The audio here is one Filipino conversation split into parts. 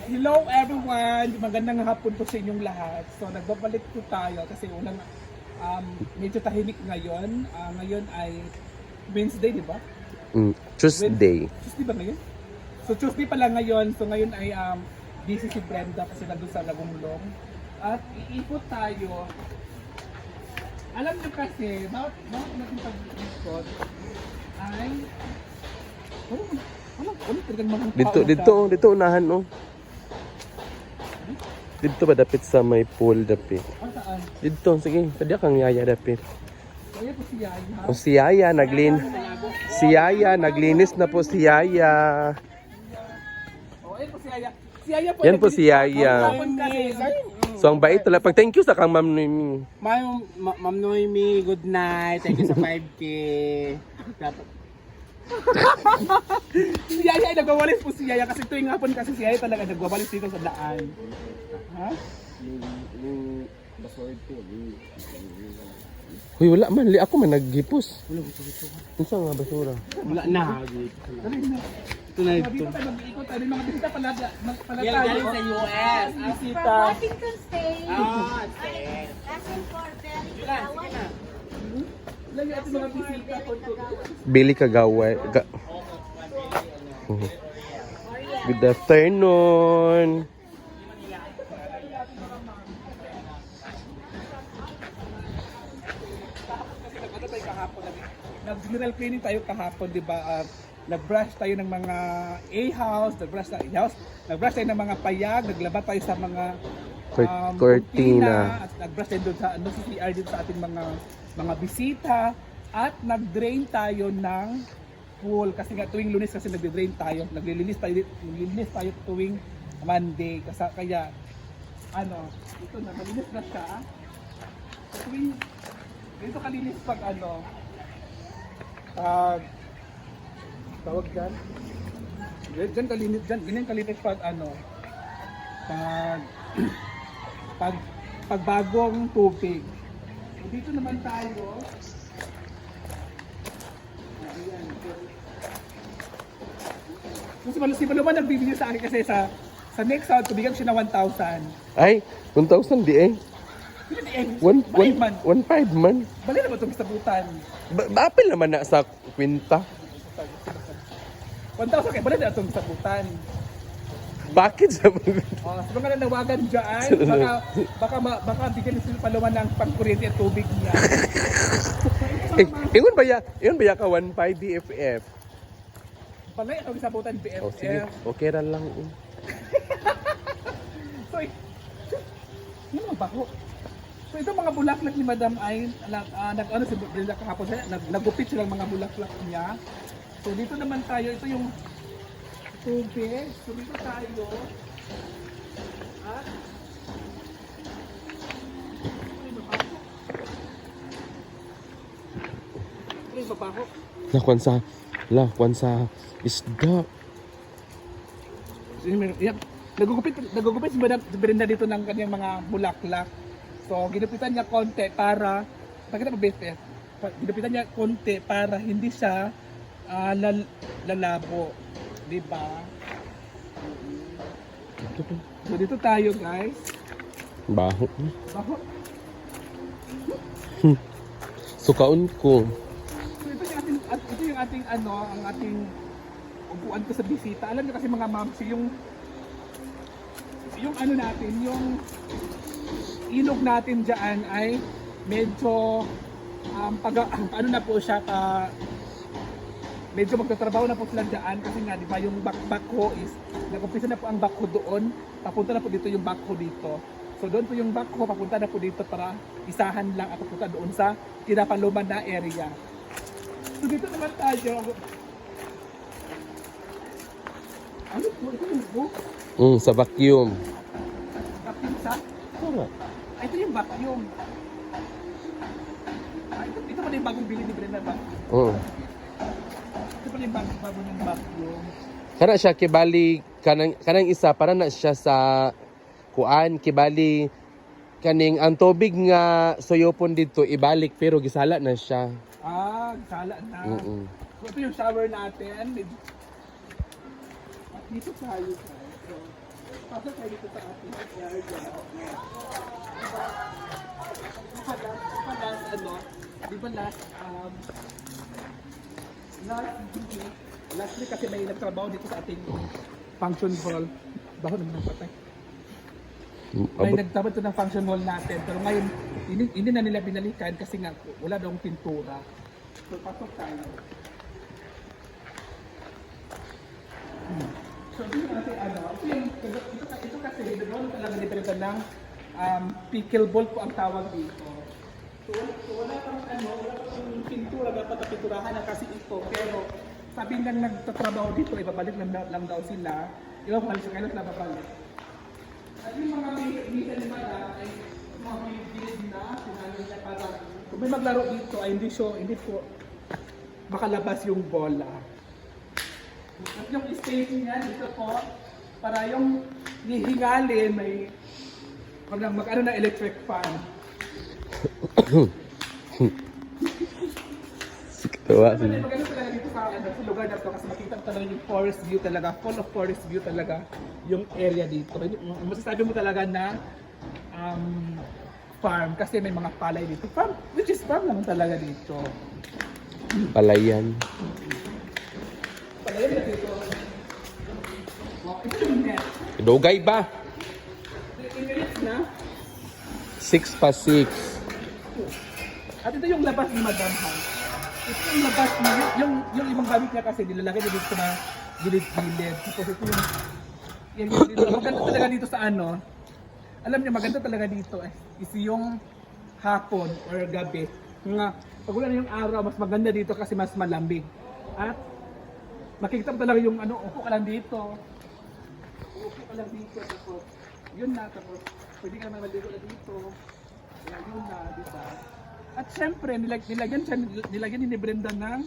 Hello everyone! Magandang hapon po sa inyong lahat. So nagbabalik po tayo kasi unang medyo tahimik ngayon. Ngayon ay Wednesday, di ba? Tuesday. Tuesday ba ngayon? So Tuesday pala ngayon. So ngayon ay busy si Brenda kasi nandun sa Lagumlong. At iikot tayo. Alam niyo kasi, bawat natin pag-ikot ay wala talagang mga Dito unahan oh. Dito ba dapit sa may pool dapit? Saan? Dito, sige, tadi kang yaya dapit. Kaya po si Yaya. O si Yaya si Yaya naglinis na po si Yaya. Oh, ayun po si Yaya. Si Yaya po. Yan po si Yaya. So ang bait talaga. Pag thank you sa kang Ma'am Noemi. Ma'am Noemi, good night. Thank you sa 5K. Si Yaya ay nagwawalis po si Yaya kasi tuwing hapon kasi si Yaya talaga nagwawalis dito sa daan. Ha? Uy, wala man. Ako man naggipos. Unsa nga basura? Wala na. Ito na ito. Dito tayo mag-iikot tayo. Mga bisita pala Galing sa US. Bisita. Washington State. Stay. Asking for very kawan. Lagi ating mga bisita. Billy Kagaway. Good afternoon. Nag-general cleaning tayo kahapon, di ba? Nag-brush tayo ng mga A-house, nag-brush tayo ng mga payag, naglaba tayo sa mga Cortina. at nag-brush tayo doon sa CR dito sa ating mga bisita, at nag-drain tayo ng pool kasi nga tuwing Lunes kasi nag-drain tayo, naglilinis tayo tuwing Monday kasi kaya ito na malinis na siya. Tuwing dito kalinis pag tawag dyan. Dyan kalinis dyan. Ganyan kalinis pag pag bagong tubig. Dito naman tayo. Ayan. Si Maluman nagbibigay sa akin kasi sa next round, tubigyan ko siya ng 1,000. Ay, 1,000 di eh. 1.5 man. Bali na ba itong sabutan? Apil naman na sa kwinta. 1,000 kayo, bali na itong sabutan. Bakit sa Sa mga nanawagan dyan, baka bigyan sila Paluman ng pangkuryente at tubig niya. Ingon ba ya ka 1.5 BFF? Balay itong sabutan BFF. Oh, sige. Okay ra lang. So, yun ang baho. So ito mga bulaklak ni Madam ay si Brenda kahapon nagupit silang mga bulaklak niya. So dito naman tayo, ito yung tubig. So dito tayo at ito yung babaho. Lakwan sa isda. Yep. Nagugupit si Madam Brenda dito ng kanyang mga bulaklak. So, ginupitan niya konti para, pakita mo BFF, ginupitan niya konti para hindi siya lalabo. Diba? So, dito tayo guys. Baho. Baho. Sukaon ko. So, ito yung ating ang ating upuan ko sa bisita. Alam niyo kasi mga moms, yung natin, yung ilog natin dyan ay medyo na po siya medyo magtatrabaho na po sila dyan kasi nga di ba yung backhoe is nag-umpisa na po ang backhoe doon, papunta na po dito yung backhoe dito. So doon po yung backhoe, papunta na po dito para isahan lang at papunta doon sa Tinapaluman na area. So dito naman tayo. Ano po? Ito yung book? Sa vacuum. Vacuum sa? Ay, ito yung vacuum. Ito pala yung bagong bili ni Brenda ba? Oo. Ito pala yung bagong ng vacuum. Kana siya kibali kanang isa para na siya sa kuan kibali kaning ang tubig nga suyopon dito ibalik pero gisala na siya. Sala na. Oo. So ito yung shower natin. Dito tayo. So, Pasok tayo dito sa ating area. Di ba last last week kasi may nagtrabaho dito sa ating function hall. Baho naman ang patay. May nagtrabaho dito ng function hall natin. Pero ngayon, hindi na nila binalikan kasi nga wala daw pintura. So pasok tayo. So dito natin ito kasi doon talaga nilibritan ng pickleball po ang tawag dito. So wala pang pintura dapat na pinturahan na kasi ito, pero sabi nang nagtatrabaho dito ibabalik lang daw sila. Iba kung sa kailan na babalik. At yung mga misa ni Madam ay mga bilid na sinabi niya para kung may maglaro dito ay hindi po makalabas yung bola. At yung space niya dito po, para yung hihingalin may mag-ano na electric fan. Tawa. Maganda talaga dito sa lugar na to kasi makita mo talaga yung forest view talaga, full of forest view talaga yung area dito. Masasabi mo talaga na farm kasi may mga palay dito. Farm, which is farm naman talaga dito. Palayan. Palayan na dito. Ito yung net. Dugay ba? Minutes na. 6 pa 6. At ito yung labas ni Madam Ha. Ito yung labas niya. Yung ibang gamit niya kasi nilalagay niya dito na gilid-gilid. Tapos ito yung dito. Maganda talaga dito sa ano. Alam niyo maganda talaga dito is yung hapon or gabi. Nga pag wala na yung araw, mas maganda dito kasi mas malamig. At makikita mo talaga yung upo ka lang dito. Upo ka lang dito. Tapos yun na. Tapos pwede ka naman maligo na dito. Yan, yun na, diba? At syempre, nilagyan ni Brenda ng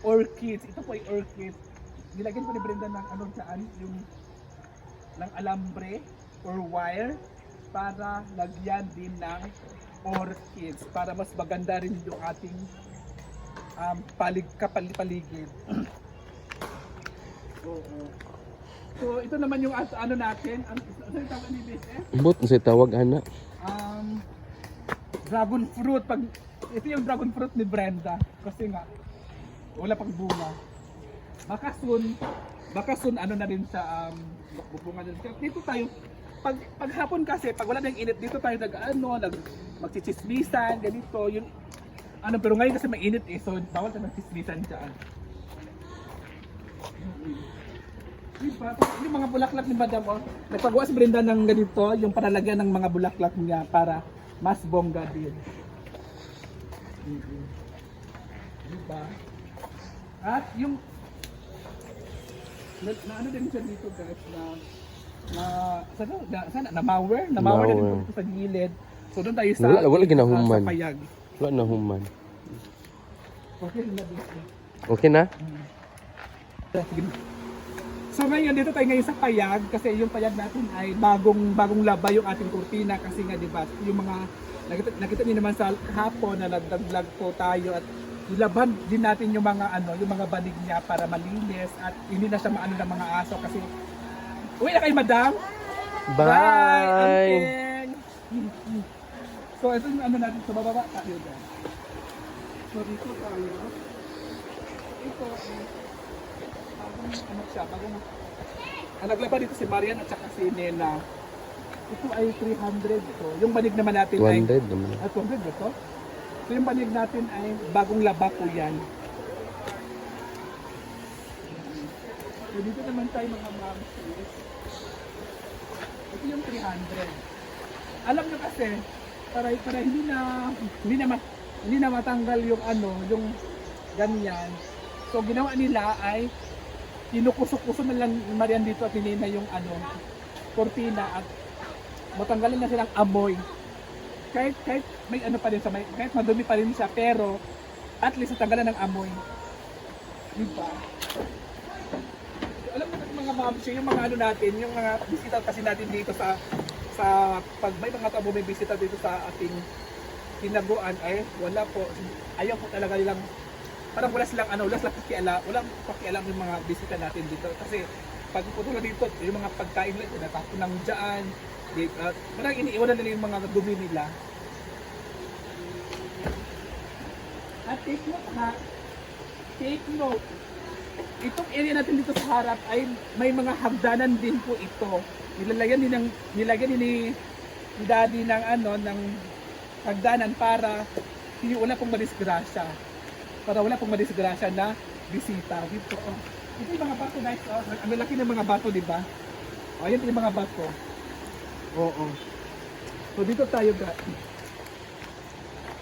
orchids. Ito po ay orchids. Nilagyan po ni Brenda ng yung ng alambre or wire para lagyan din ng orchids para mas maganda rin yung ating paligid. So ito naman yung natin, ano yung tawag ni BSF? But sa tawag ana. Dragon fruit. Ito yung dragon fruit ni Brenda kasi nga wala pang bunga. Baka soon na rin sa bubunga din. Dito tayo pag hapon kasi pag wala nang init dito tayo magchichismisan ganito yun pero ngayon kasi mainit so bawal tayo magchismisan diyan. Diba? Yung mga bulaklak ni Madam nagpagawa si Brenda ng ganito yung panalagyan ng mga bulaklak niya para mas bongga din. Diba? At yung na din siya dito guys sana na-mower na din sa gilid. So doon tayo sa wala ginahuman. Sa payag. Wala na human. Okay na dito. Okay na? So ngayon dito tayo ngayon sa payag kasi yung payag natin ay bagong laba yung ating kurtina kasi nga diba yung mga nakita niyo naman sa hapon na nagdaglag po tayo at ilaban din natin yung mga yung mga banig niya para malinis at hindi na siya maano ng mga aso kasi uwi na kayo Madam. Bye. So ito yung natin sa bababa tayo dyan. So dito tayo. Ito bagong naglaba dito si Marian at saka si Nena. Ito ay 300 ito. Yung banig naman natin 200 ay 200 naman. 200 ito. So yung banig natin ay bagong laba po yan. So dito naman tayo mga moms. Ito yung 300. Alam nyo kasi, para hindi na matanggal yung yung ganyan. So ginawa nila ay kinukusok-kusok na lang Marian dito at hinina yung kortina at matanggalin na silang amoy. Kahit may pa rin siya, kahit madumi pa rin siya, pero at least natanggalan ng amoy. Diba? Alam mo mga mamsi, yung mga natin, yung mga bisita kasi natin dito sa pag may mga tao may bisita dito sa ating tinaguan ay wala po, ayaw po talaga nilang parang wala silang walang pakialam yung mga bisita natin dito kasi pag pupunta dito, yung mga pagkain nila, natapon lang dyan. Parang iniiwanan nila yung mga dumi nila. At take note ha, take note. Itong area natin dito sa harap ay may mga hagdanan din po ito. Nilagyan din ni daddy ng ng hagdanan para hindi wala pong madisgrasya. Para wala pong madisgrasya na bisita dito. Oh. Ito yung mga bato guys. Oh. Ang laki ng mga bato, di ba? Oh, yan yung mga bato. Oo. So dito tayo guys.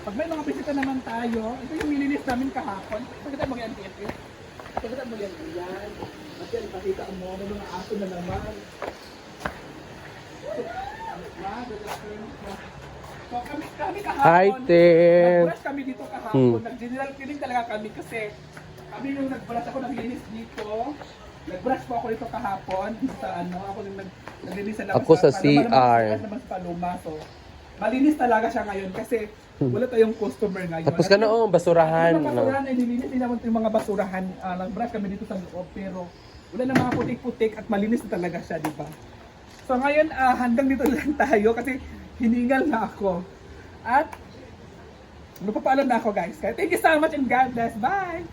Pag may mga bisita naman tayo, ito yung nilinis namin kahapon. Pakita mo yan, TFF. Pakita mo yan. Yan. At yan, pakita mo. May mga aso na naman. So kami kahapon. Hi, Tin. Nag-brush kami dito kahapon. Nag-general cleaning talaga kami kasi kami yung nag-brush ako naglinis dito. Nag-brush po ako dito kahapon sa ako yung naglinis sa labas. Ako sa CR. Naman sa Paloma. So, malinis talaga siya ngayon kasi wala tayong customer ngayon. Tapos ka noong basurahan. Yung mga basurahan ay nilinis din naman yung mga basurahan. Nag-brush kami dito sa loob pero wala na mga putik-putik at malinis na talaga siya, di ba? So ngayon hanggang dito lang tayo kasi hiningal na ako. At magpapaalam na ako guys. Kaya thank you so much and God bless. Bye!